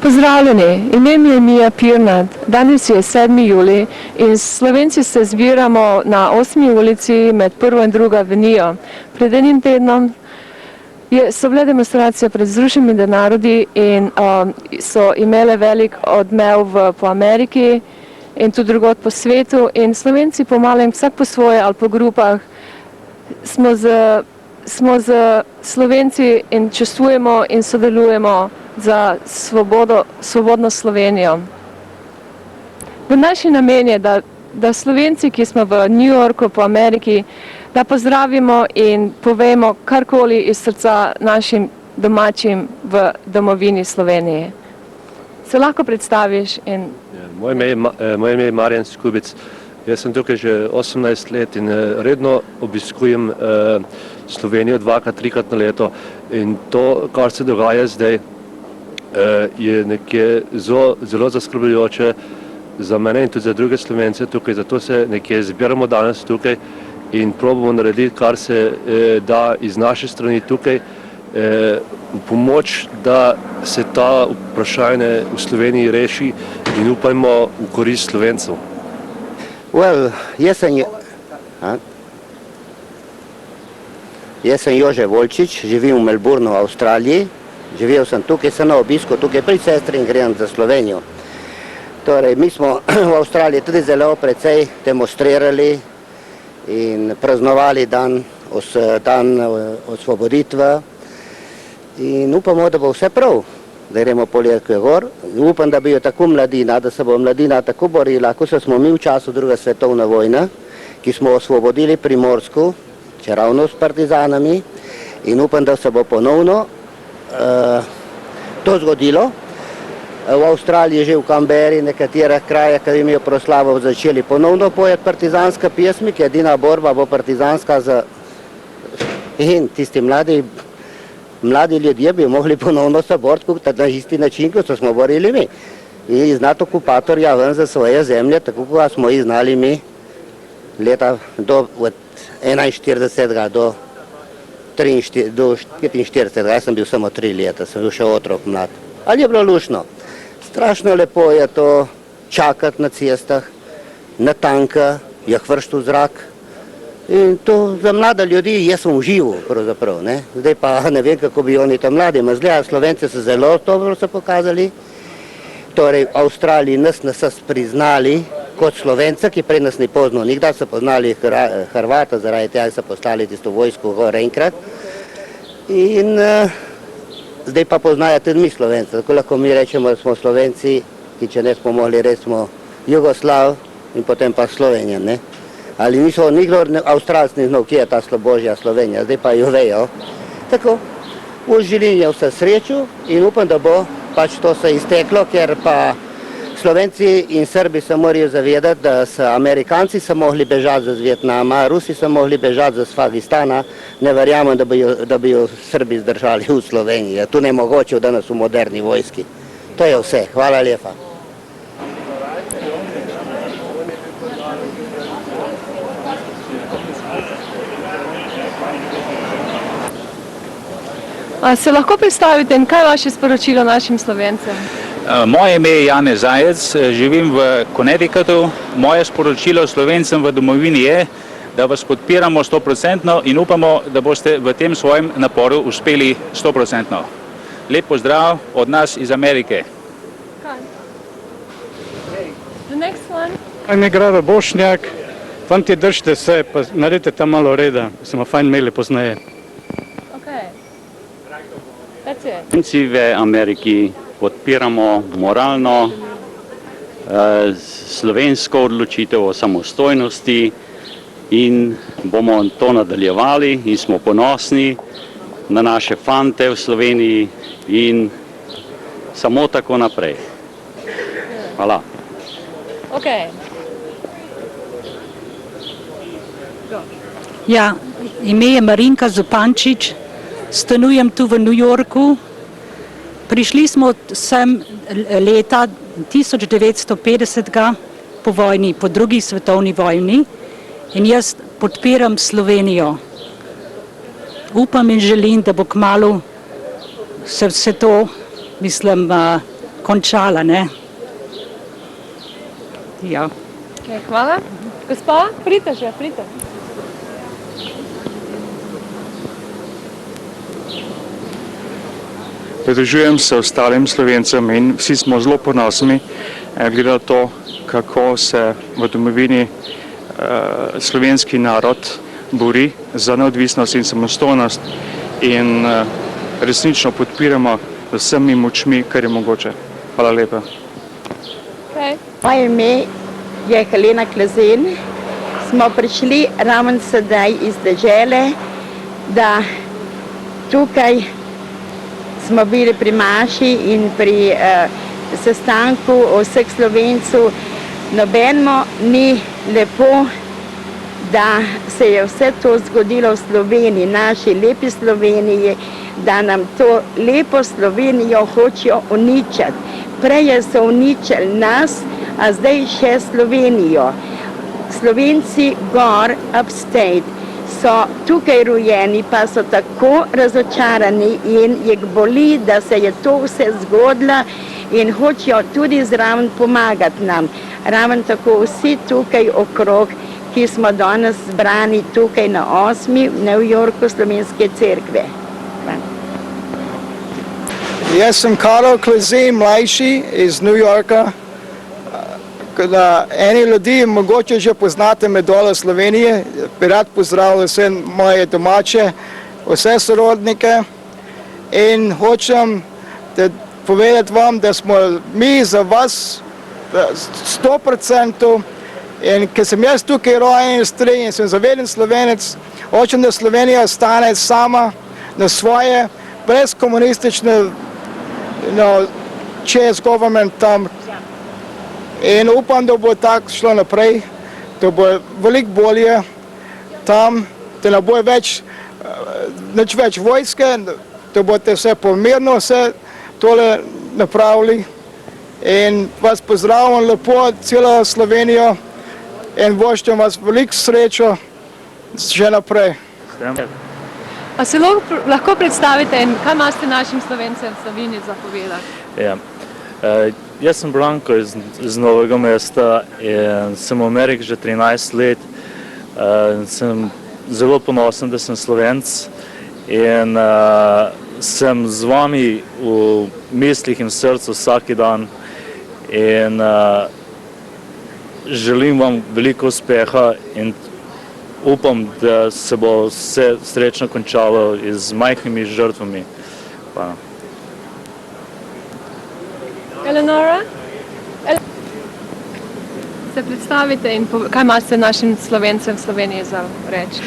Pozdravljeni, ime mi je Mija Pirnat. Danes je 7. julij in Slovenci se zbiramo na 8. ulici med 1. in 2. avenijo. Pred enim tednom so bile demonstracije pred Združenimi narodi in so imele velik odmev po Ameriki in tudi drugod po svetu in Slovenci po malem, vsak po svoje ali po grupah, smo z Slovenci in čustvujemo in sodelujemo za svobodno Slovenijo. V naši namen je, da Slovenci, ki smo v New Yorku po Ameriki, da pozdravimo in povemo karkoli iz srca našim domačim v domovini Sloveniji. Se lahko predstaviš? Moje ime je Marjan Skubic. Jaz sem tukaj že 18 let in redno obiskujem Slovenijo 2-3 na leto in to, kar se dogaja zdaj, je nekje zelo zaskrbljujoče za mene in tudi za druge Slovence tukaj, zato se nekje zbiramo danes tukaj in probamo narediti, kar se da iz naše strani tukaj, v pomoč, da se ta vprašanje v Sloveniji reši in upajmo v korist Slovencev. Jaz sem Jože Volčič, živim v Melbournu, v Avstraliji. Živel sem tukaj, sem na obisku tukaj pri sestri in grem za Slovenijo. Torej, mi smo v Avstraliji tudi zelo precej demonstrirali in praznovali dan osvoboditve in upamo, da bo vse prav, da gremo poletje gor. Upam, da bi jo tako mladina, da se bo mladina tako borila, kot smo mi v času druge svetovne vojne, ki smo osvobodili Primorsko, čeravno s partizanami, in upam, da se bo ponovno to zgodilo. V Avstraliji, že v Canberri, nekatere kraje, ki imajo proslavo, začeli ponovno pojeti partizanske pesmi, ki edina borba bo partizanska in tisti mladi ljudje bi mogli ponovno se boriti na isti način, kot smo borili mi. In iznad okupatorja ven za svoje zemlje, tako kot smo jih znali mi leta do 41. do 45. Jaz sem bil samo 3 leta, sem bil še otrok mlad. Ali je bilo luštno? Strašno lepo je to čakati na cestah, na tanka, jih vršiti v zrak. In to za mlade ljudi jaz sem užival, pravzaprav, ne. Zdaj pa ne vem, kako bi oni tam mladi mazljali. Slovenci so zelo dobro se pokazali. Torej, v Avstraliji nas priznali kot Slovence, ki prej nas ni poznal nikdar, so poznali Hrvata, zaradi tega so postali tisto vojsko gor enkrat. In zdaj pa poznajo tudi mi Slovenci, tako lahko mi rečemo, da smo Slovenci, ki če ne smo mogli reči, smo Jugoslav in potem pa Slovenija, ne. Ali niso nikdo Avstralci ni znal, kje je ta božja Slovenija, zdaj pa jo vejo. Tako, želim je vse srečo in upam, da bo pač to se izteklo, ker pa Slovenci in Srbi se morajo zavedati, da so Amerikanci se mogli bežati z Vietnama, Rusi se mogli bežati z Afganistana, ne verjamem, da bi jo Srbi zdržali v Sloveniji. To ne mogoče danes v moderni vojski. To je vse. Hvala lepa. Se lahko predstavite, kaj je vaše sporočilo našim Slovencem? Moje ime je Janez Zajec, živim v Connecticutu. Moje sporočilo Slovencem v domovini je, da vas podpiramo 100% in upamo, da boste v tem svojem naporu uspeli 100%. Lep pozdrav od nas iz Amerike. Kaj mi grada Bošnjak, fanti držite se, pa naredite tam malo reda, smo fajn imeli pozneje. Slovenci v Ameriki podpiramo moralno slovensko odločitev o samostojnosti in bomo to nadaljevali in smo ponosni na naše fante v Sloveniji in samo tako naprej. Hvala. Ja, ime je Marinka Zupančič, stanujem tu v New Yorku. Prišli smo sem leta 1950 po vojni, po drugi svetovni vojni in jaz podpiram Slovenijo. Upam in želim, da bo kmalu se vse to, mislim, končala, ne. Ja. Okay, hvala. Gospa, pridite že, pridite. Pridružujem se ostalim Slovencem in vsi smo zelo ponosni, glede na to, kako se v domovini slovenski narod bori za neodvisnost in samostojnost in resnično podpiramo z vsemi močmi, kar je mogoče. Hvala lepa. Okay. Moje ime je Helena Klezen. Smo prišli ravno sedaj iz dežele, da tukaj smo bili pri maši in pri sestanku vseh Slovencev. Nobenemu ni lepo, da se je vse to zgodilo v Sloveniji, naši lepi Sloveniji, da nam to lepo Slovenijo hočejo uničiti. Prej so uničili nas, a zdaj še Slovenijo. Slovenci gor, upstate, so tukaj rojeni, pa so tako razočarani in jih boli, da se je to vse zgodilo in hočejo tudi zraven pomagati nam. Ravno tako vsi tukaj okrog, ki smo danes zbrani tukaj na 8. v New Yorku Slovenske cerkve. Jaz sem Karel Klezen, mlajši iz New Yorka. Eni ljudi mogoče že poznate med dole Slovenije. Bi rad pozdravil vse moje domače, vse sorodnike in hočem povedati vam, da smo mi za vas 100%. In ker sem jaz tukaj rojen in sem zaveden Slovenec, hočem, da Slovenija ostane sama na svoje, brez komunistične chess government tam. In upam, da bo tako šlo naprej, da bo veliko bolje tam, da ne bo nič več vojske, da boste vse pomirno vse tole napravili. In vas pozdravljam lepo, celo Slovenijo, in voščem vas veliko srečo še naprej. A se lahko predstavite in kaj imate našim Slovencem v Sloveniji za povedati? Ja. Jaz sem Branko iz Novega mesta in sem v Ameriki že 13 let. Sem zelo ponosen, da sem Slovenc in sem z vami v mislih in srcu vsak dan in želim vam veliko uspeha in upam, da se bo vse srečno končalo z majhnimi žrtvami. Hvala. Eleonora? Se predstavite in kaj imate našim Slovencem v Sloveniji za reči?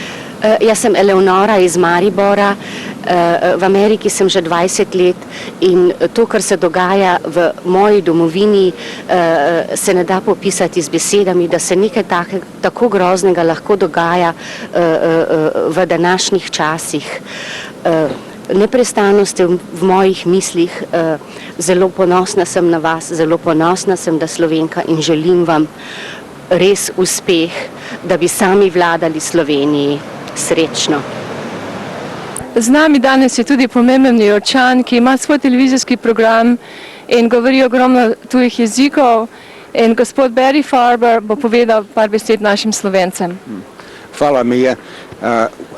Jaz sem Eleonora iz Maribora, v Ameriki sem že 20 let in to, kar se dogaja v moji domovini, se ne da popisati z besedami, da se nekaj tako groznega lahko dogaja v današnjih časih. Neprestano ste v mojih mislih, zelo ponosna sem na vas, zelo ponosna sem, da Slovenka in želim vam res uspeh, da bi sami vladali Sloveniji. Srečno. Z nami danes je tudi pomemben Njujorčan, ki ima svoj televizijski program in govori ogromno tujih jezikov. In gospod Barry Farber bo povedal par besed našim Slovencem. Hvala, Mia.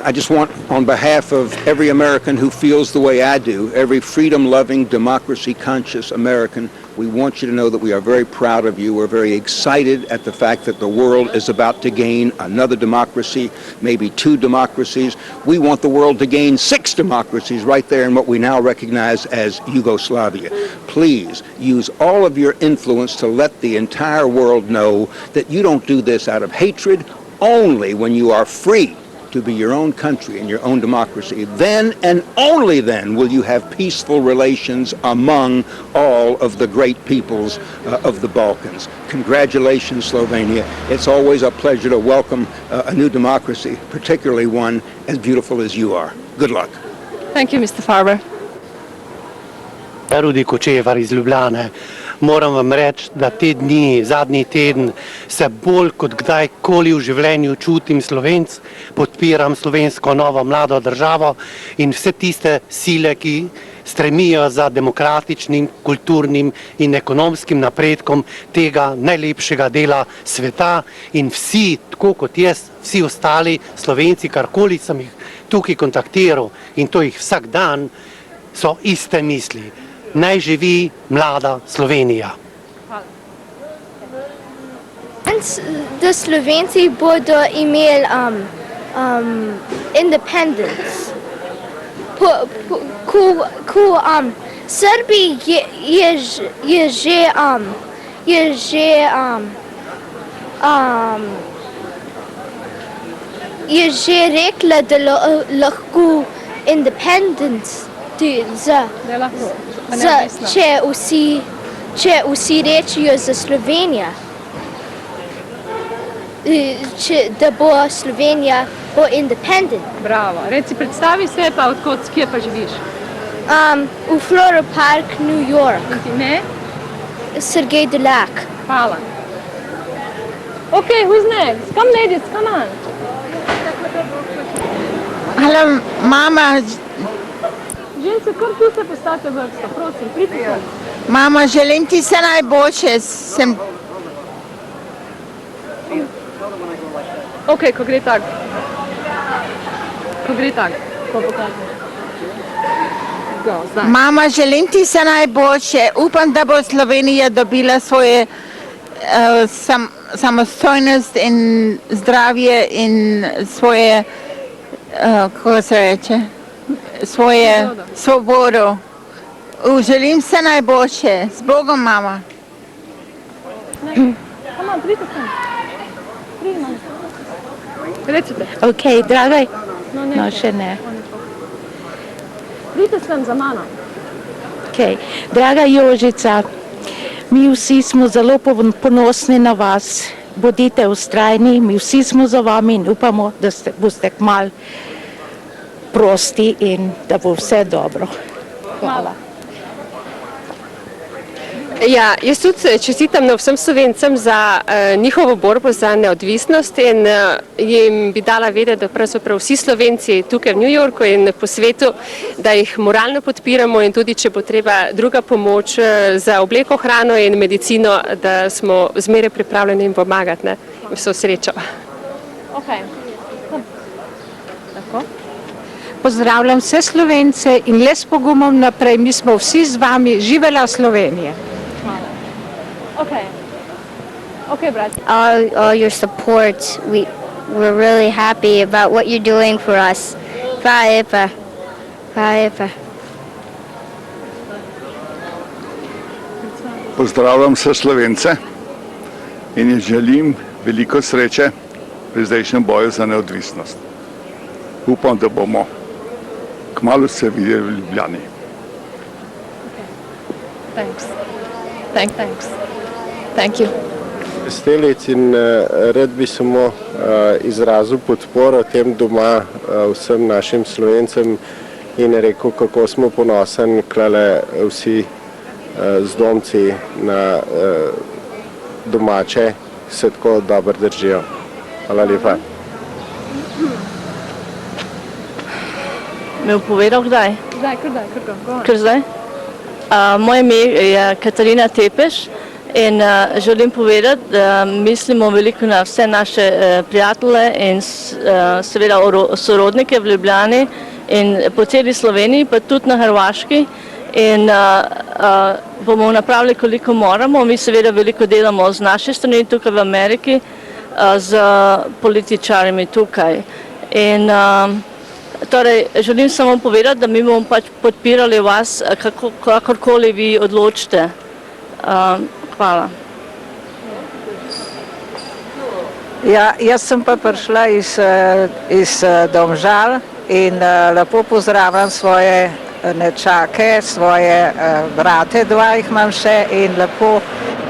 I just want, on behalf of every American who feels the way I do, every freedom-loving, democracy-conscious American, we want you to know that we are very proud of you. We're very excited at the fact that the world is about to gain another democracy, maybe 2 democracies. We want the world to gain 6 democracies right there in what we now recognize as Yugoslavia. Please use all of your influence to let the entire world know that you don't do this out of hatred. Only when you are free to be your own country and your own democracy, then and only then will you have peaceful relations among all of the great peoples of the Balkans. Congratulations, Slovenia. It's always a pleasure to welcome a new democracy, particularly one as beautiful as you are. Good luck. Thank you, Mr. Farber. Rudi Kočevar iz Ljubljane. Moram vam reči, da te dni, zadnji teden, se bolj kot kdajkoli v življenju čutim Slovenc, podpiram slovensko novo mlado državo in vse tiste sile, ki stremijo za demokratičnim, kulturnim in ekonomskim napredkom tega najlepšega dela sveta in vsi, tako kot jaz, vsi ostali Slovenci, karkoli sem jih tukaj kontaktiral in to jih vsak dan, so iste misli. Naj živi mlada Slovenija. Da Slovenci bodo imeli independence. Ko Srbi je že rekla, da lahko independence če vsi rečijo za Slovenijo. Da bo Slovenija independent. Bravo. Reci, predstavi se pa, kje pa živiš? V Flora Park, New York. Ime? Sergej Delak. Hvala. Okay, who's next? Come ladies, come on. Hvala, mama. Ženske, kar tu se postavite vrsto, prosim, pridite. Mama, želim ti vse najboljše. Ok, ko gre tak. Ko pokažeš. Mama, želim ti vse najboljše. Upam, da bo Slovenija dobila svoje samostojnost in zdravje in svoje, kako se reče, svoje svobodo. Želim vse najboljše. S Bogom, mama. Come on, pridite sem. Recite. Ok, draga, no še ne. Pridite sem za mano. Ok, draga Jožica, mi vsi smo zelo ponosni na vas. Bodite vztrajni, mi vsi smo za vami in upamo, da boste kmalu prosti in da bo vse dobro. Hvala. Ja, jaz tudi čestitam vsem Slovencem za njihovo borbo za neodvisnost in jim bi dala vedeti, da pravzaprav vsi Slovenci tukaj v New Yorku in po svetu, da jih moralno podpiramo in tudi, če bo treba druga pomoč za obleko, hrano in medicino, da smo zmeraj pripravljeni jim pomagati. Vso srečo. Okay. Tako. Pozdravljam vse Slovence in le s pogumom naprej, mi smo vsi z vami, živela Slovenija. Okay, brat. All your support. We're really happy about what you're doing for us. Hvala lepa. Hvala lepa. Pozdravljam vse Slovence in jim želim veliko sreče pri zdajšnjem boju za neodvisnost. Upam, da bomo kmalu se videli v Ljubljani. Thank you. Stelic in rad bi samo izrazil podporo tem doma vsem našim Slovencem in rekel, kako smo ponosni klale vsi zdomci na domače, se tako dobro držijo. Hvala lepa. Me bo povedal kdaj? Kar zdaj? Moje ime je Katarina Tepeš in želim povedati, da mislimo veliko na vse naše prijatelje in seveda sorodnike v Ljubljani in po celi Sloveniji, pa tudi na Hrvaški. In bomo napravili, koliko moramo. Mi seveda veliko delamo z naše strani tukaj v Ameriki, z političarimi tukaj. In torej, želim samo povedati, da mi bomo pač podpirali vas, kakorkoli vi odločite. Hvala. Ja, jaz sem pa prišla iz Domžal in lepo pozdravljam svoje nečake, svoje brate, dva jih imam še in lepo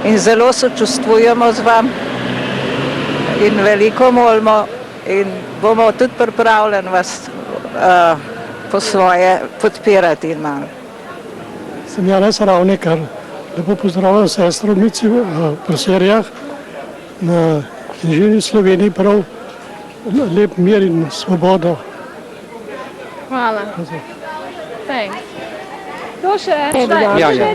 in zelo sočustvujemo z vam in veliko molimo in bomo tudi pripravljeni vas po svoje podpirati in malo. Sem Janez Ravnikar, lepo pozdravljam sestro Mici po Serijah na knjižini Sloveniji, prav lep mir in svobodo. Hvala. Thanks. Kdo še? Ja, ja.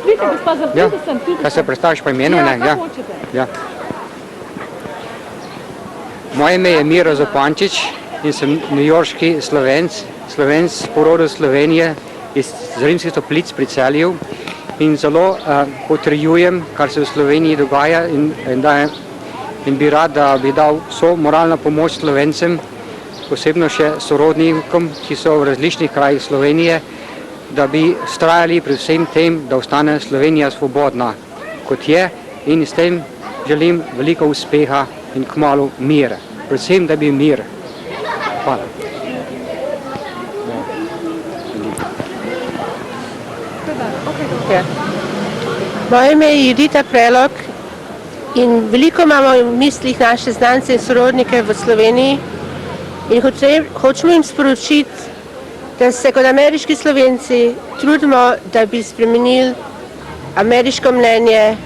Vidite, gospa, zaprite sem tudi. Kaj se predstaviš po imenu? Ja, ne? kaj hočete. Ja. Moje ime je Miro Zopančič in sem newyorški Slovenc po rodu Slovenije iz Zrinskih Toplic pri Celju in zelo potrjujem, kar se v Sloveniji dogaja in bi rad, da bi dal vso moralno pomoč Slovencem, posebno še sorodnikom, ki so v različnih krajih Slovenije, da bi vztrajali pri vsem tem, da ostane Slovenija svobodna, kot je, in s tem želim veliko uspeha in kmalu mir. Predvsem, da bi mir. Hvala. Moje ime je Judita Prelog in veliko imamo v mislih naše znance in sorodnike v Sloveniji in hočemo jim sporočiti, da se kot ameriški Slovenci trudimo, da bi spremenili ameriško mnenje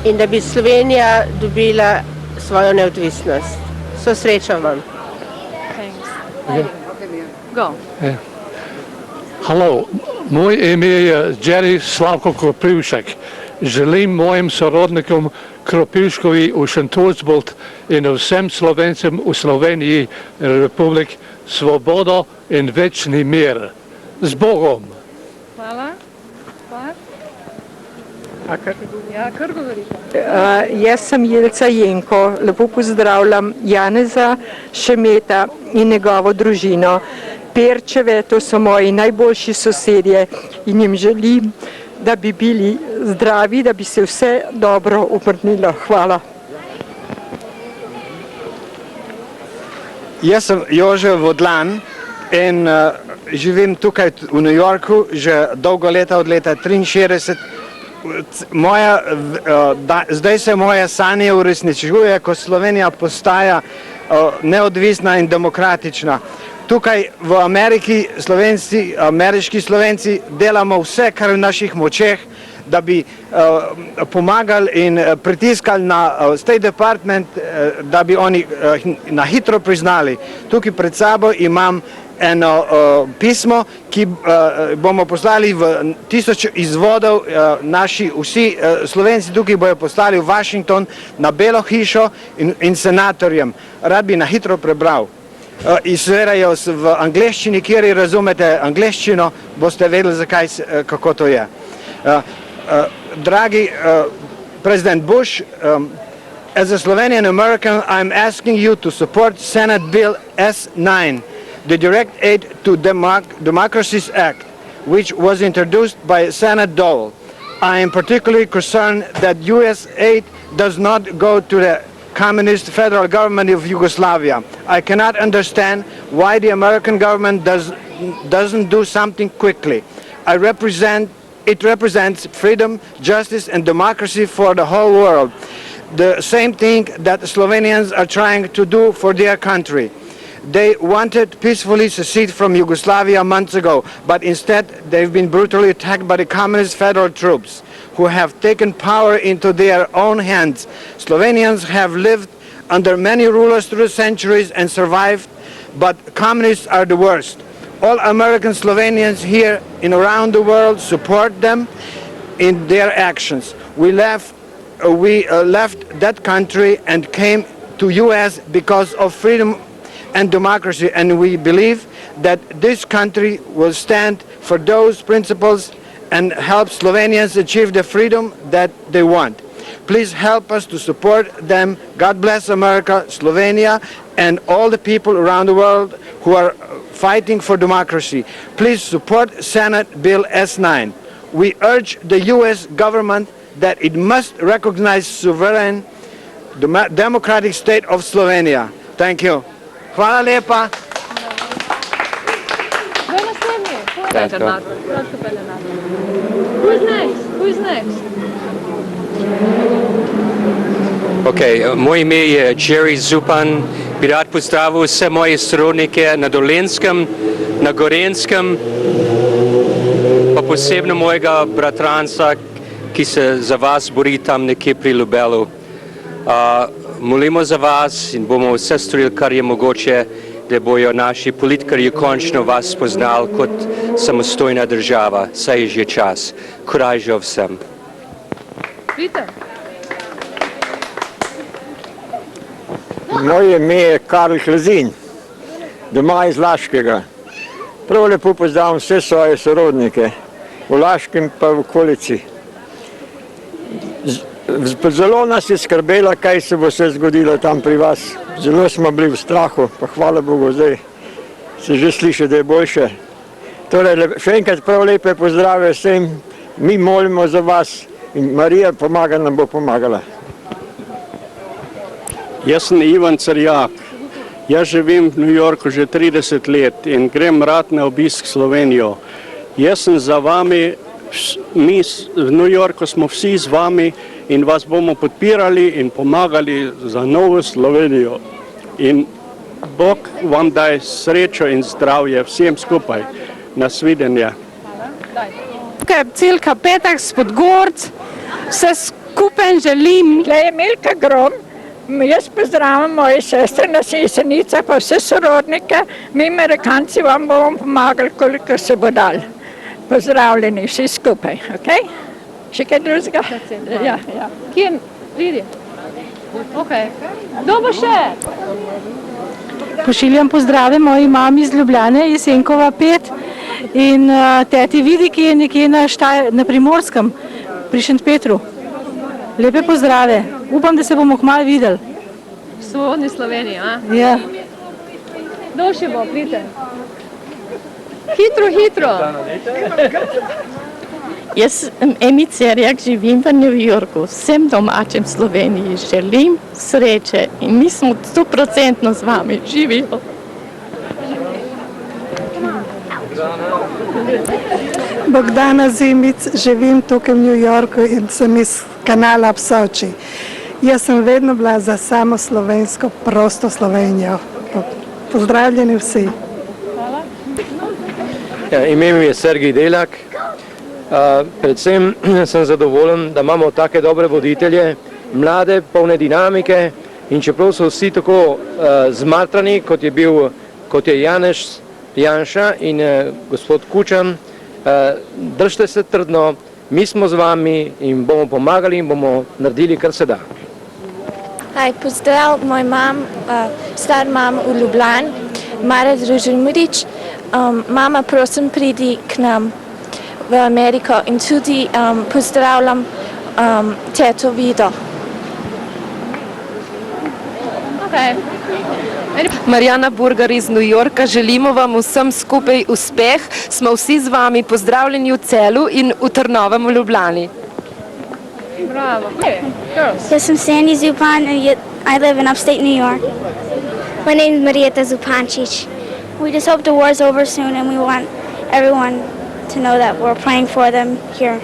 in da bi Slovenija dobila svojo neodvisnost. So srečo vam. Go. Halo, moje ime je Jerry Slavko Kropivšek. Želim mojim sorodnikom Kropivškovi v Šentrupertu in vsem Slovencem v Sloveniji Republik svobodo in večni mir. Z Bogom! Hvala. Ja, kar govorite. Jaz sem Jelca Jenko, lepo pozdravljam Janeza Šemeta in njegovo družino. Perčeve, to so moji najboljši sosedje in jim želim, da bi bili zdravi, da bi se vse dobro obrnilo. Hvala. Jaz sem Jože Vodlan in živim tukaj v New Yorku že dolgo leta, od leta 1963. Zdaj se moje sanje uresničuje, ko Slovenija postaja neodvisna in demokratična. Tukaj v Ameriki ameriški Slovenci delamo vse, kar je v naših močeh, da bi pomagali in pritiskali na State Department, da bi oni na hitro priznali. Tukaj pred sabo imam eno pismo, ki bomo poslali v 1000 izvodov, naši vsi Slovenci tukaj bojo poslali v Washington na Belo hišo in senatorjem. Rad bi na hitro prebral. Izverajo v angleščini, kjer razumete angleščino, boste vedeli, kako to je. Dragi President Bush, as a Slovenian American, I'm asking you to support Senate Bill S9, the Direct Aid to Democracies Act, which was introduced by Senator Dole. I am particularly concerned that U.S. aid does not go to the communist federal government of Yugoslavia. I cannot understand why the American government doesn't do something quickly. It represents freedom, justice and democracy for the whole world. The same thing that the Slovenians are trying to do for their country. They wanted peacefully secede from Yugoslavia months ago, but instead they've been brutally attacked by the communist federal troops, who have taken power into their own hands. Slovenians have lived under many rulers through the centuries and survived, but communists are the worst. All American Slovenians here and around the world support them in their actions. We left that country and came to U.S. because of freedom and democracy, and we believe that this country will stand for those principles and help Slovenians achieve the freedom that they want. Please help us to support them. God bless America, Slovenia, and all the people around the world who are fighting for democracy. Please support Senate Bill S9. We urge the U.S. government that it must recognize sovereign democratic state of Slovenia. Thank you. Hvala lepa. Who's next? Who's next? Moje ime je Jerry Zupan. Bi rad pozdravil vse moje sorodnike na Dolenjskem, na Gorenjskem, pa posebno mojega bratranca, ki se za vas bori tam nekje pri Ljubelu. Molimo za vas in bomo vse storili, kar je mogoče, da bojo naši politikarji končno vas spoznali kot samostojna država. Saj je že čas. Korajžo vsem. Peter. Moje ime je Karl Hlezin, doma iz Laškega. Prav lepo pozdravljam vse svoje sorodnike, v Laškem pa v okolici. Zelo nas je skrbelo, kaj se bo vse zgodilo tam pri vas. Zelo smo bili v strahu, pa hvala Bogu, zdaj se že sliši, da je boljše. Torej, še enkrat prav lepe pozdrave vsem, mi molimo za vas in Marija pomaga, nam bo pomagala. Jaz sem Ivan Cerjak. Jaz živim v New Yorku že 30 let in grem rad na obisk Slovenijo. Jaz sem za vami, mi v New Yorku smo vsi z vami in vas bomo podpirali in pomagali za novo Slovenijo. In Bog vam daj srečo in zdravje vsem skupaj. Nasvidenje. Celka Petak spod Gorc, vse skupaj želim. Tle je Milka Grom. Jaz pozdravljam moje sestre na Jesenicah, pa vse sorodnike. Mi Amerikanci vam bomo pomagali, koliko se bo dal. Pozdravljeni vsi skupaj, ok? Še kaj drugega? Ja, ja. Kje? Vidi. Ok. Kdo bo še? Pošiljam pozdrave moji mami iz Ljubljane, Jesenkova 5, in teti Vidi, ki je nekje na Primorskem, pri Šentpetru. Lepe pozdrave. Upam, da se bomo kmalu videli. V svobodni Sloveniji, a? Ja. Kdo še bo, pridite? Hitro, hitro. Jaz sem Emi Cerjak, živim v New Yorku. Vsem domačim Sloveniji želim sreče in mi smo 100% z vami. Živijo. Bogdana Zimic, živim tukaj v New Yorku in sem iz kanala Psovči. Jaz sem vedno bila za samo slovensko, prosto Slovenijo. Pozdravljeni vsi. Ja, ime mi je Sergij Delak. Predvsem sem zadovoljen, da imamo take dobre voditelje, mlade, polne dinamike in čeprav so vsi tako zmatrani, kot je Janez Janša in gospod Kučan, držite se trdno, mi smo z vami in bomo pomagali in bomo naredili, kar se da. Pozdrav moj star mam v Ljubljani, Mara Družin-Murič. Mama, prosim, pridi k nam v Ameriko in tudi pozdravljam teto Vido. Marjana Burgar iz New Yorka, želimo vam vsem skupaj uspeh, smo vsi z vami, pozdravljeni v Celju in v Trnovem v Ljubljani. Bravo. Jaz sem Sandy Zupan and I live in upstate New York. My name is Marieta Zupančić. We just hope the war is over soon and we want everyone to know that we're praying for them here.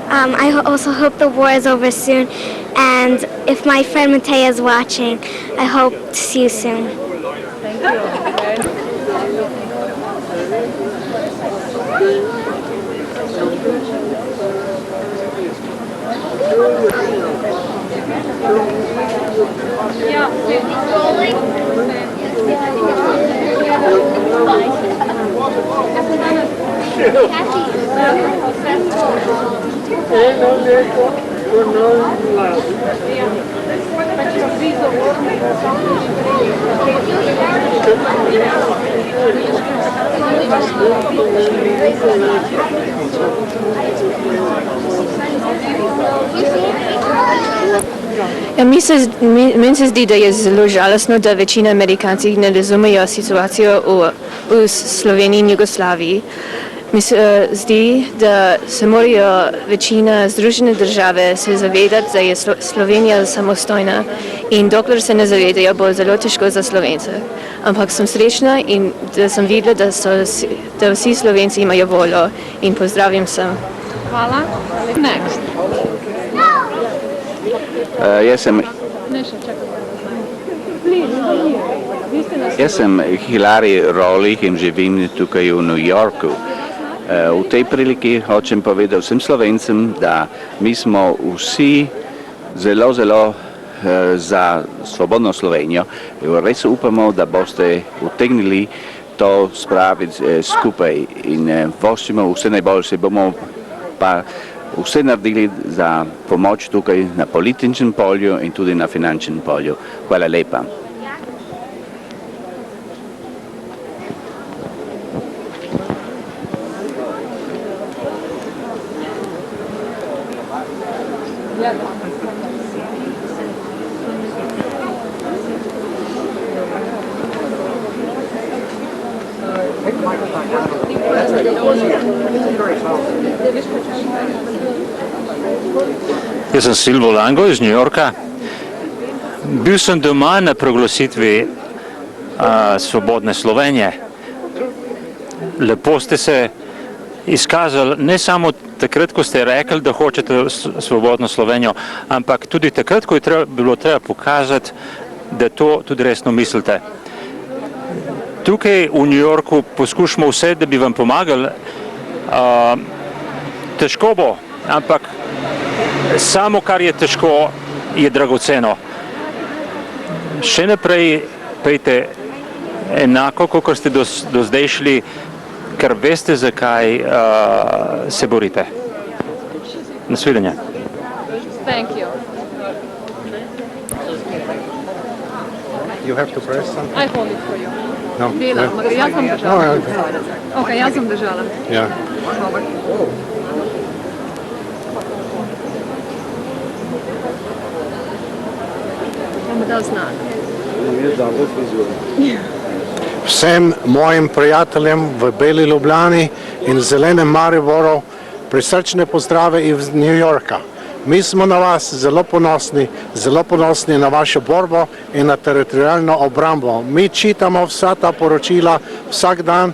I also hope the war is over soon, and if my friend Matea is watching, I hope to see you soon. Thank you. Ja, meni se zdi, da je zelo žalostno, da večina Amerikancev ne razumejo situacijo v Sloveniji in Jugoslaviji. Mi se zdi, da se morajo večina Združene države se zavedati, da je Slovenija samostojna in dokler se ne zavedajo, bo zelo težko za Slovence. Ampak sem srečna in da sem videla, da vsi Slovenci imajo voljo in pozdravim sem. Hvala. Next. Jaz sem Hilari Rolih in živim tukaj v New Yorku. V tej priliki hočem povedati vsem Slovencem, da mi smo vsi zelo za svobodno Slovenijo. Res upamo, da boste utegnili to spraviti skupaj in prosimo vse najboljše, bomo pa vse naredili za pomoč tukaj na političnem polju in tudi na finančnem polju. Hvala lepa. Jaz sem Silvo Lango iz New Yorka. Bil sem doma na proglasitvi Svobodne Slovenije. Lepo ste se izkazali, ne samo takrat, ko ste rekli, da hočete Svobodno Slovenijo, ampak tudi takrat, ko je bilo treba pokazati, da to tudi resno mislite. Tukaj v New Yorku poskušamo vse, da bi vam pomagali. Težko bo, ampak samo kar je težko, je dragoceno. Še naprej pejte enako, kot ste do zdaj šli, ker veste, zakaj se borite. Nasvidenje. Thank you. You have to press something? I hold it for you. No. Dela, jaz bom držala. No, okay. Ok, jaz bom držala. Yeah. Dobar. Bomo dal znak. Vsem mojim prijateljem v Beli Ljubljani in Zelenem Mariboru prisrčne pozdrave iz New Yorka. Mi smo na vas zelo ponosni na vašo borbo in na teritorijalno obrambo. Mi čitamo vsa ta poročila vsak dan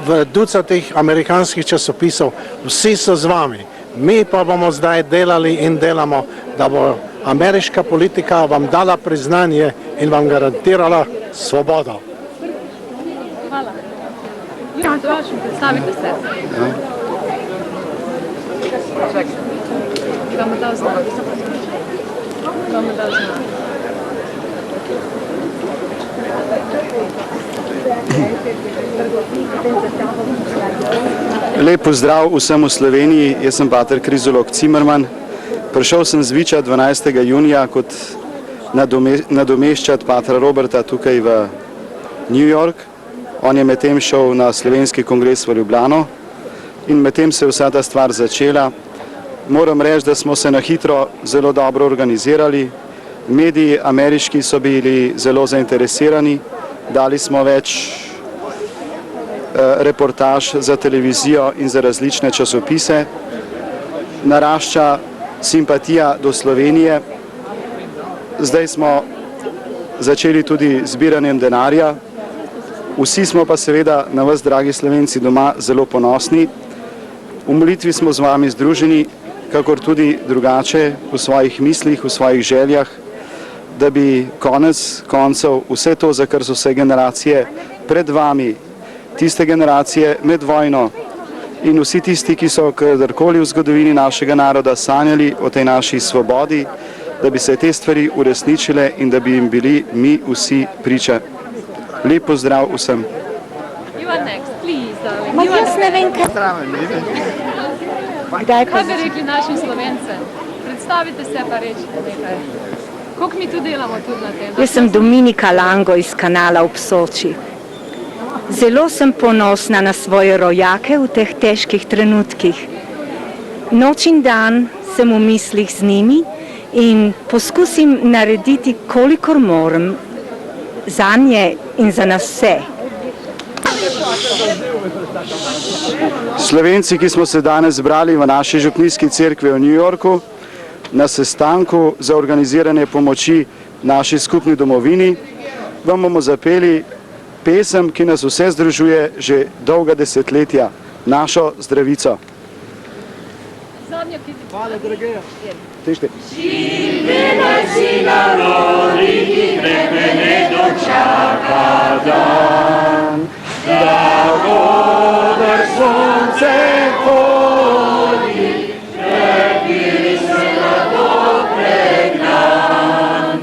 v ducatih amerikanskih časopisov. Vsi so z vami. Mi pa bomo zdaj delali in delamo, da bo ameriška politika vam dala priznanje in vam garantirala svobodo. Hvala. Prosim, predstavite se. Bomo dal znak. Bomo dal znak. Lep pozdrav vsem v Sloveniji, jaz sem pater Krizolog Cimerman. Prišel sem z Viča 12. junija kot nadomeščati patra Roberta tukaj v New York. On je medtem šel na slovenski kongres v Ljubljano in medtem se je vsa ta stvar začela. Moram reči, da smo se na hitro zelo dobro organizirali. Mediji ameriški so bili zelo zainteresirani. Dali smo več reportaž za televizijo in za različne časopise. Narašča simpatija do Slovenije. Zdaj smo začeli tudi zbiranjem denarja. Vsi smo pa seveda na vas, dragi Slovenci, doma zelo ponosni. V molitvi smo z vami združeni, kakor tudi drugače v svojih mislih, v svojih željah, da bi konec koncev vse to, za kar so vse generacije pred vami, tiste generacije med vojno in vsi tisti, ki so kadarkoli v zgodovini našega naroda sanjali o tej naši svobodi, da bi se te stvari uresničile in da bi jim bili mi vsi priče. Lep pozdrav vsem. You are next, please, darling. Ma jaz ne vem, kaj... Kaj bi rekli našim Slovencem? Predstavite se pa rečite nekaj. Koliko mi tu delamo tudi na tem? Jaz sem Dominika Lango iz kanala ob Soči. Zelo sem ponosna na svoje rojake v teh težkih trenutkih. Noč in dan sem v mislih z njimi in poskusim narediti, kolikor moram, za nje in za nas vse. Slovenci, ki smo se danes zbrali v naši župnijski cerkvi v New Yorku na sestanku za organiziranje pomoči naši skupni domovini, vam bomo zapeli pesem, ki nas vse združuje že dolga desetletja, našo Zdravico. Hvala, dragega. Tešte. Živela si narodi, ki krepe ne dočaka dan, da godar sonce hodi, krepi se na to pregnan.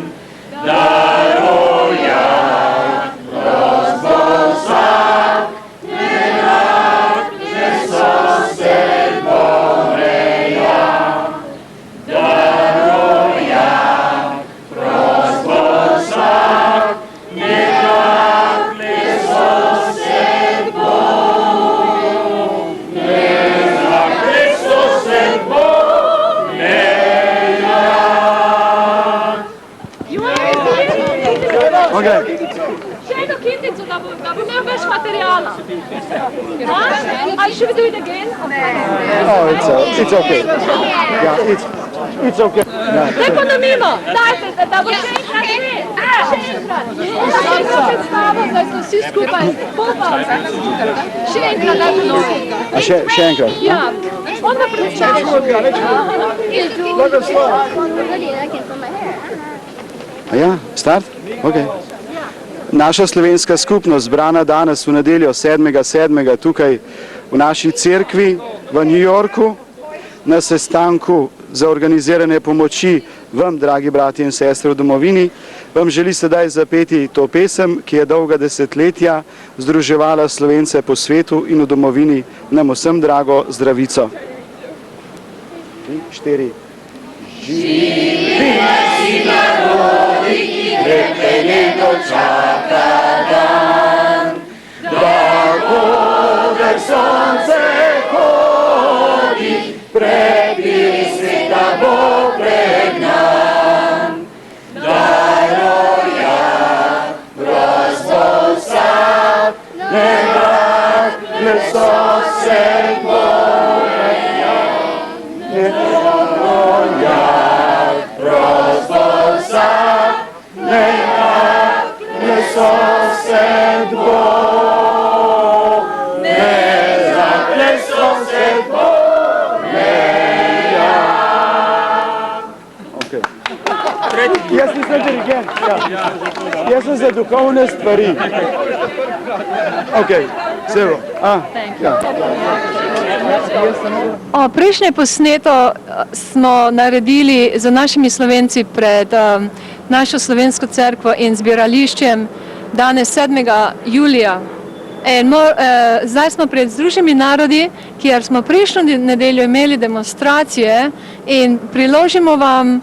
materiala. I should do it again? Oh, it's okay. Yeah, it's okay. Daj pa na mimo, dajte, da bo še enkrat red. Še enkrat. Da smo vsi skupaj. Še enkrat, daj pa noge. A še enkrat? Ja. Onda pričaš. A ja, start? Ok. Naša slovenska skupnost zbrana danes v nedeljo 7.7. tukaj v naši cerkvi v New Yorku na sestanku za organizirane pomoči vam, dragi brati in sestre v domovini, vam želi sedaj zapeti to pesem, ki je dolga desetletja združevala Slovence po svetu in v domovini nam vsem drago zdravico. 4. Živi si narodi, ki krepeleno čaka dan, da boder sonce hodi, prebili sveta bo pregnan. Daj rojak, prosto vsak, ne vrak, ne sosed boja, ne rojak, prosto vsak, ne vrak, ne sosed boja, ne vrak, ne sosed boja. Jaz nisem dirigent, jaz sem za duhovne stvari. Ok, zelo. Prejšnje posneto smo naredili za našimi Slovenci pred našo slovensko cerkvo in zbirališčem danes 7. julija. Zdaj smo pred Združenimi narodi, kjer smo prejšnjo nedeljo imeli demonstracije in priložimo vam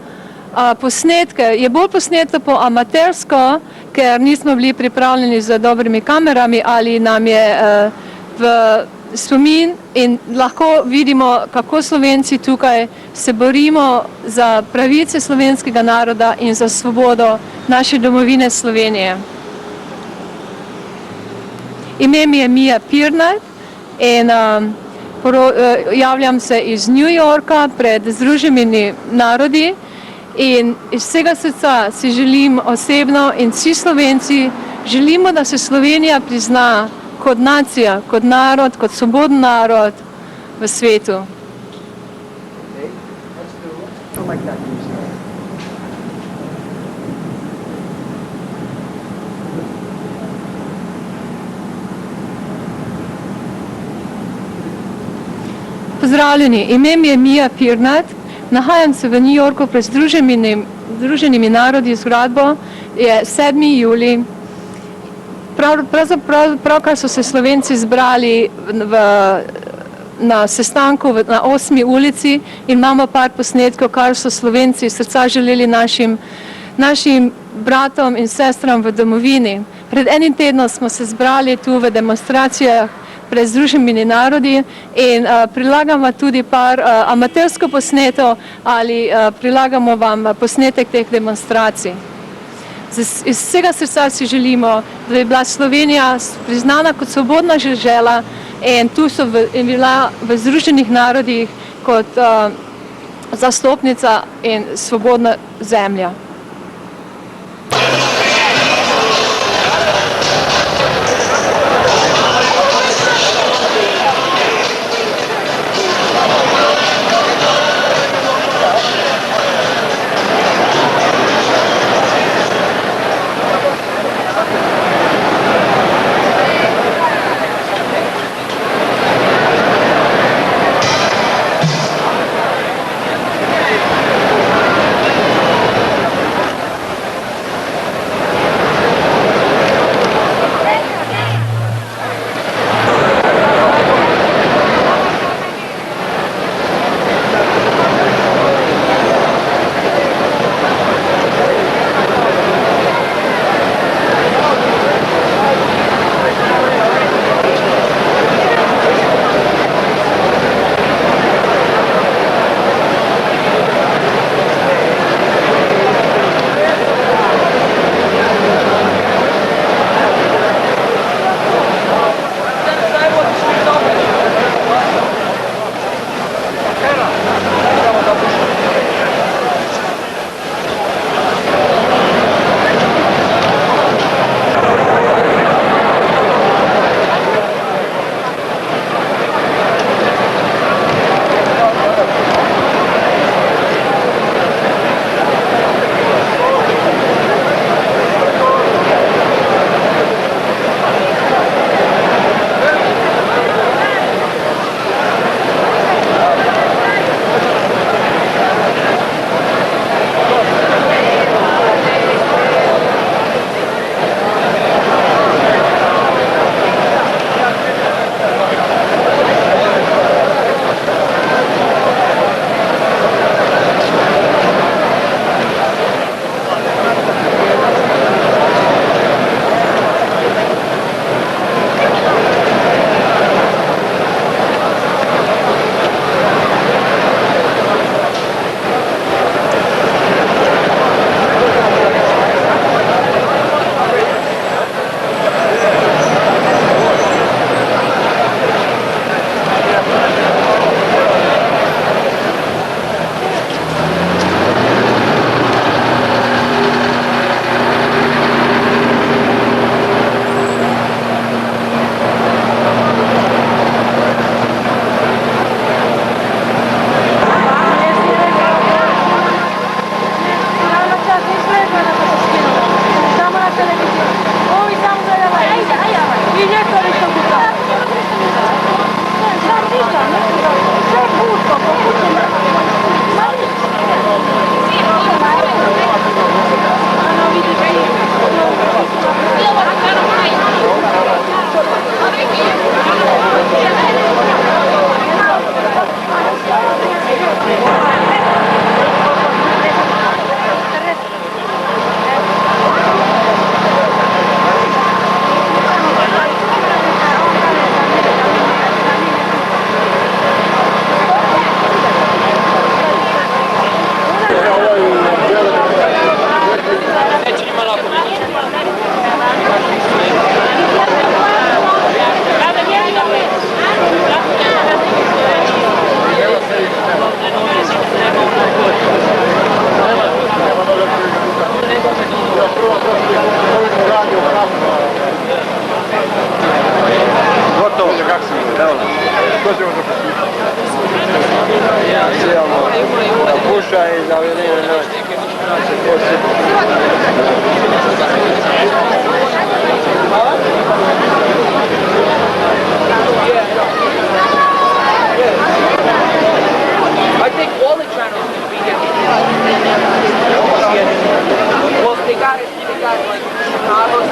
posnetke. Je bolj posneto po amatersko, ker nismo bili pripravljeni z dobrimi kamerami ali nam je v spomin in lahko vidimo, kako Slovenci tukaj se borimo za pravice slovenskega naroda in za svobodo naše domovine Slovenije. Ime mi je Mija Pirnat in javljam se iz New Yorka pred Združenimi narodi in iz vsega srca si želim osebno in vsi Slovenci želimo, da se Slovenija prizna kot nacija, kot narod, kot svoboden narod v svetu. Pozdravljeni, ime mi je Mija Pirnat, nahajam se v New Yorku pred Združenimi narodi zgradbo, je 7. julij. Pravkar so se Slovenci zbrali na sestanku na 8. ulici in imamo par posnetkov, kar so Slovenci srca želeli našim bratom in sestram v domovini. Pred enim tednom smo se zbrali tu v demonstracijah pred Združenimi narodi in prilagamo tudi par amatersko posneto ali prilagamo vam posnetek teh demonstracij. Iz vsega srca si želimo, da bi bila Slovenija priznana kot svobodna dežela in tu so bila v Združenih narodih kot zastopnica in svobodna zemlja. I think all the channels need to be here. Well, they got like Carlos,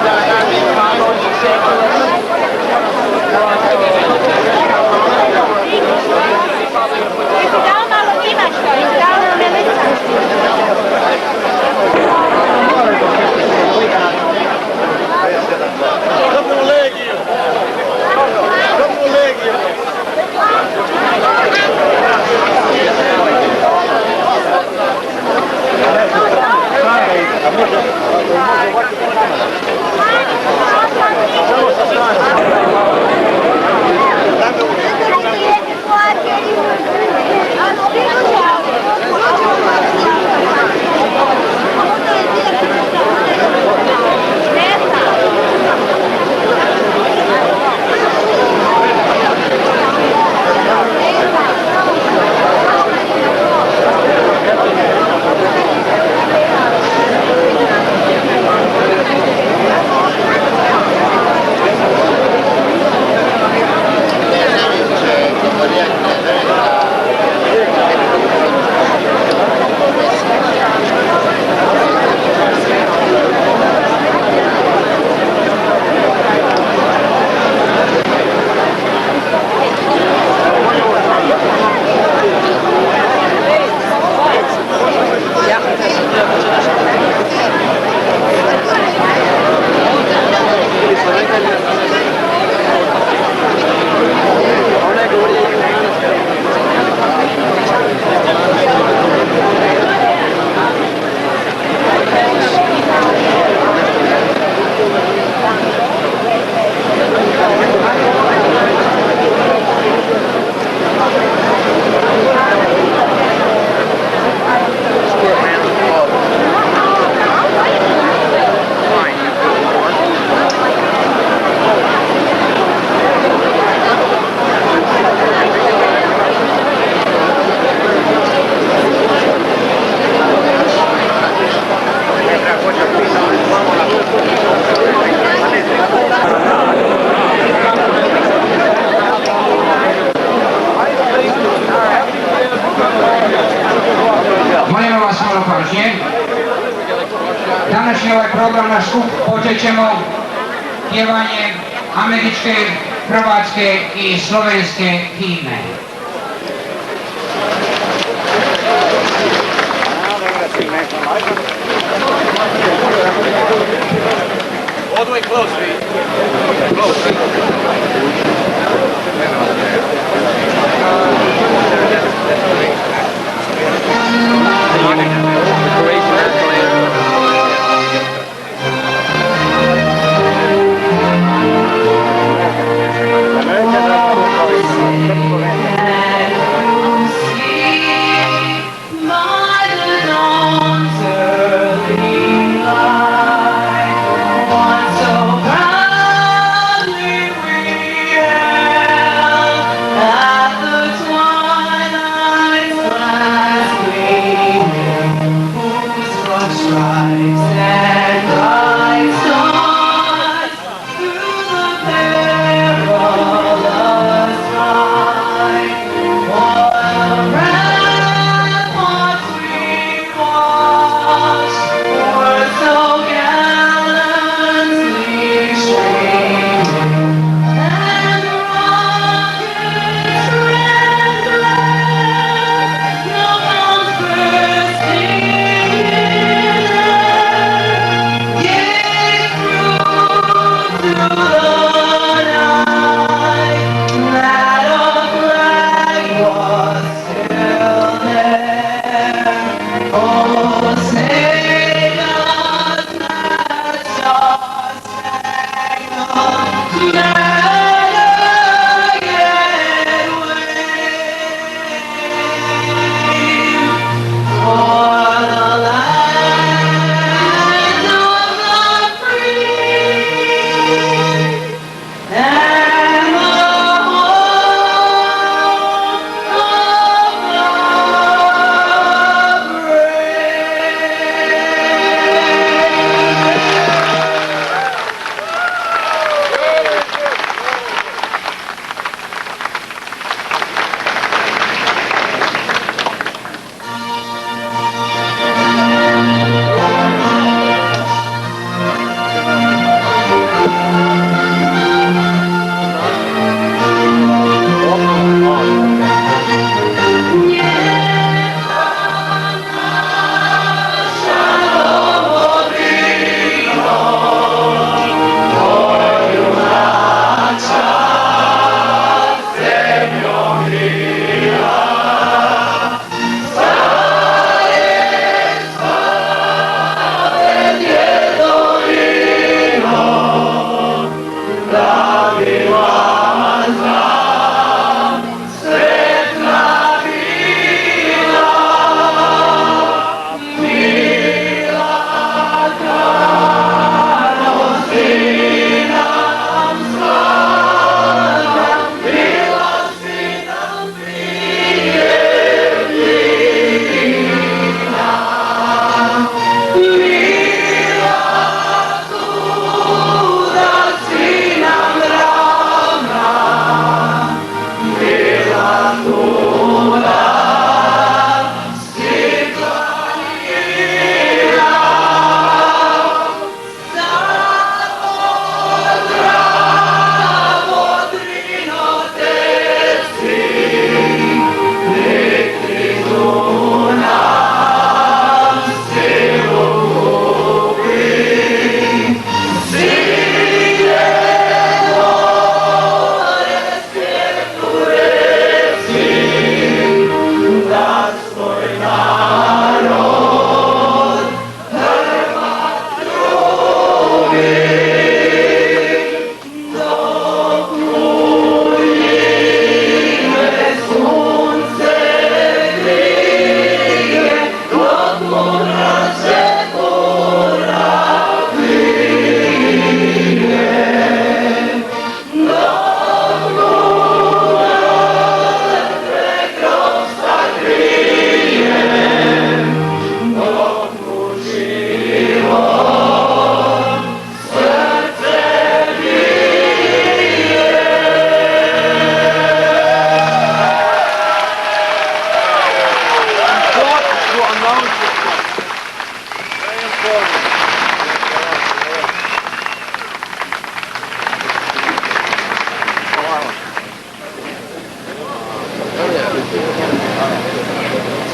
Današnji ovaj program naš skup počet ćemo pjevanjem američke, hrvatske i slovenske himne. All the way close, please. Close. Once so proudly we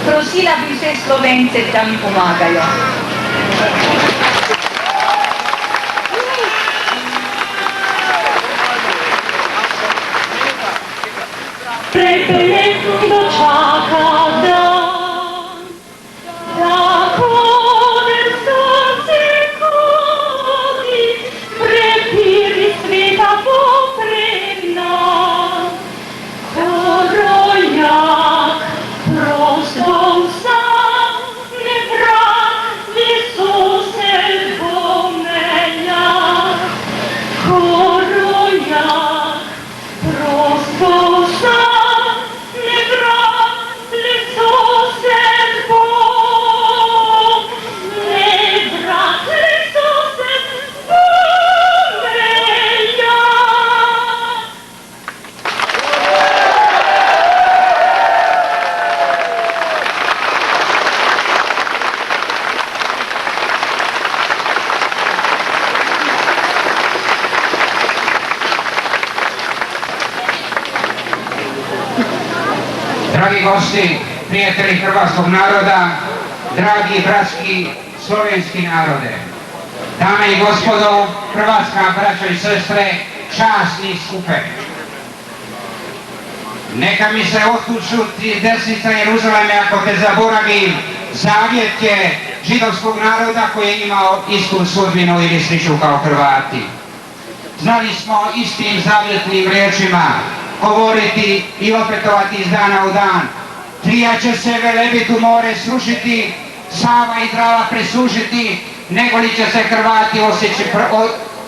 Prosila bi vse Slovence, da mi pomagajo. Prepeletno dočaka dan, tako ne sonce kodi, prepiri sveta popred nas. Ko rojak prosto vsak ne vrati sosed pomenja. Ko rojak prosto vsak Dragi gosti, prijatelji hrvatskog naroda, dragi bratski slovenski narode, dame i gospodo, hrvatska braćo i sestre, časni skupe. Neka mi se otkućuti desnica Jeruzaleme ako te zaboravim zavjetke židovskog naroda koji je imao istu sudbinu ili sliču kao Hrvati. Znali smo istim zavjetnim riječima govoriti i opetovati iz dana u dan. Trija će se Velebit u more srušiti, Sava i Drava presušiti, nego li će se Hrvati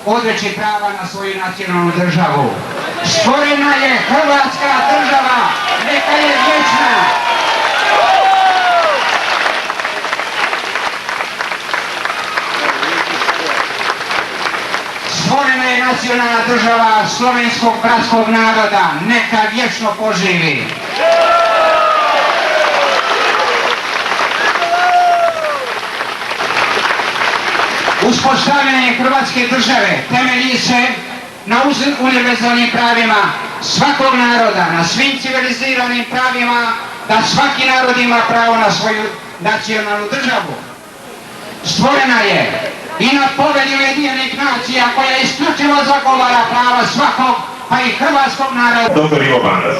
odreći prava na svoju nacionalnu državu. Stvorena je Hrvatska država, neka je vječna. Stvorena je nacionalna država slovenskog bratskog naroda, neka vječno poživi. Uspostavljanje Hrvatske države temelji se na univerzalnim pravima svakog naroda, na svim civiliziranim pravima da svaki narod ima pravo na svoju nacionalnu državu. Stvorena je i na Povelji Ujedinjenih nacija koja isključivo zagovara prava svakog, pa i hrvatskog naroda. Dr. Ivo Bandas.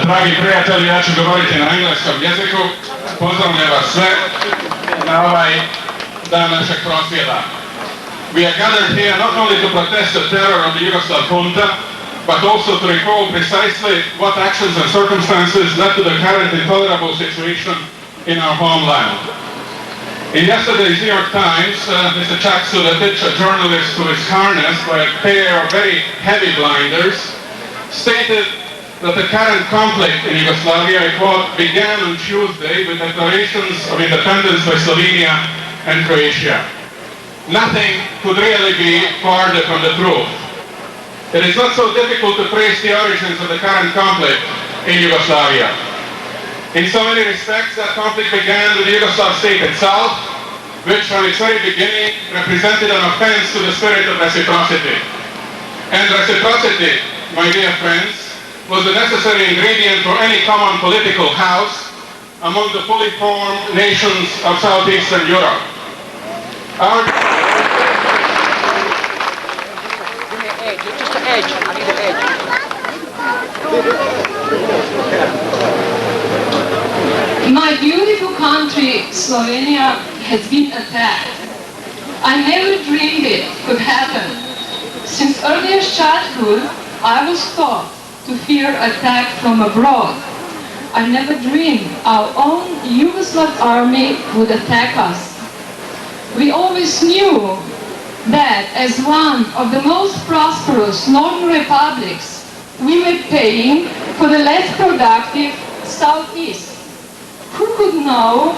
Dragi prijatelji, ja ću govoriti na engleskom jeziku. Pozdravljam vas sve na ovaj dan našeg prosvjeda. We are gathered here not only to protest the terror of the Yugoslav junta, but also to recall precisely what actions and circumstances led to the current intolerable situation in our homeland. In yesterday's New York Times, Mr. Chuck Suletic, a journalist who is harnessed by a pair of very heavy blinders, stated that the current conflict in Yugoslavia, I quote, began on Tuesday with declarations of independence by Slovenia and Croatia. Nothing could really be farther from the truth. It is not so difficult to trace the origins of the current conflict in Yugoslavia. In so many respects, that conflict began with the Yugoslav state itself, which from its very beginning represented an offense to the spirit of reciprocity. And reciprocity, my dear friends, was the necessary ingredient for any common political house among the fully formed nations of Southeastern Europe. Our Just an edge. I need an edge. My beautiful country, Slovenia, has been attacked. I never dreamed it could happen. Since earliest childhood, I was taught to fear attack from abroad. I never dreamed our own Yugoslav army would attack us. We always knew that as one of the most prosperous northern republics, we were paying for the less productive southeast. Who could know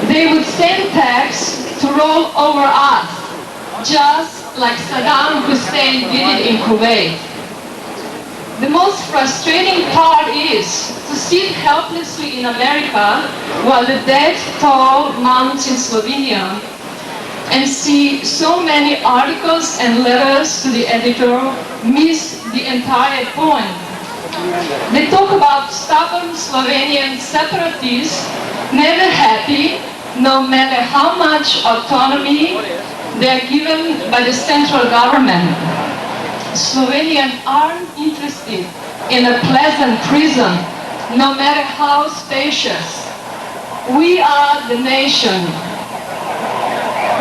they would send tax to roll over us, just like Saddam Hussein did it in Kuwait. The most frustrating part is to sit helplessly in America while the death toll mounts in Slovenia and see so many articles and letters to the editor miss the entire point. They talk about stubborn Slovenian separatists, never happy, no matter how much autonomy they are given by the central government. Slovenians aren't interested in a pleasant prison, no matter how spacious. We are the nation.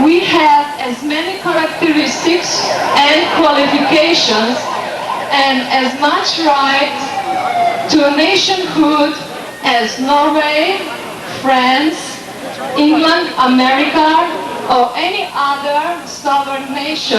We have as many characteristics and qualifications and as much right to a nationhood as Norway, France, England, America, or any other sovereign nation.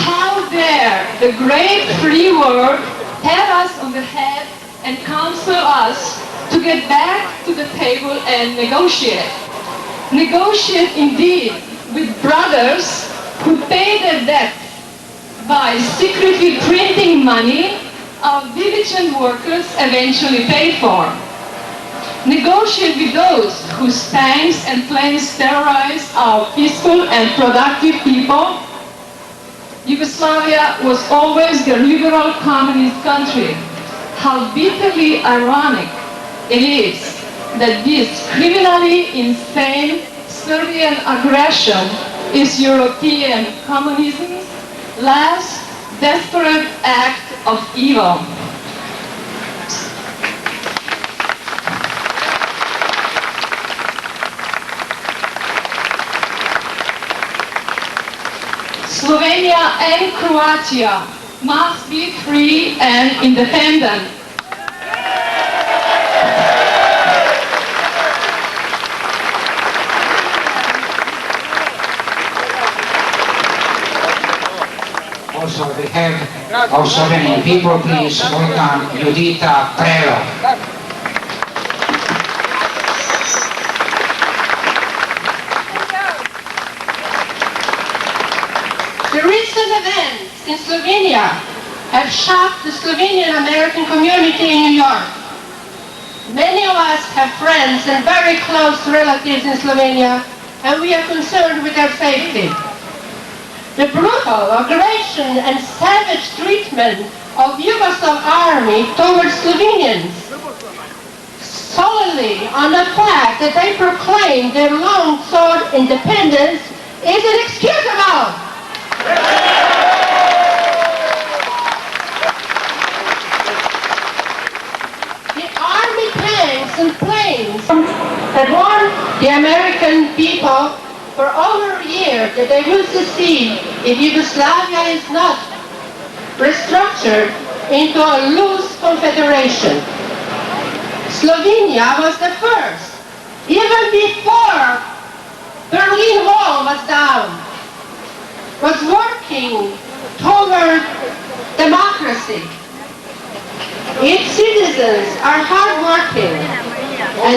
How dare the great free world pat us on the head and counsel us to get back to the table and negotiate. Negotiate indeed with brothers who pay their debt by secretly printing money our diligent workers eventually pay for. Negotiate with those whose tanks and planes terrorize our peaceful and productive people. Yugoslavia was always the liberal communist country. How bitterly ironic it is that this criminally insane Serbian aggression is European communism's last desperate act of evil. Slovenia and Croatia must be free and independent. Also, on behalf of Slovenian people, please welcome Judita Prelog. The recent events in Slovenia have shocked the Slovenian American community in New York. Many of us have friends and very close relatives in Slovenia, and we are concerned with their safety. The brutal aggression and savage treatment of Yugoslav army towards Slovenians, solely on the fact that they proclaimed their long-sought independence, is inexcusable. The army tanks and planes that warned the American people for over a year that they will secede if Yugoslavia is not restructured into a loose confederation. Slovenia was the first, even before Berlin Wall was down, was working toward democracy. Its citizens are hardworking and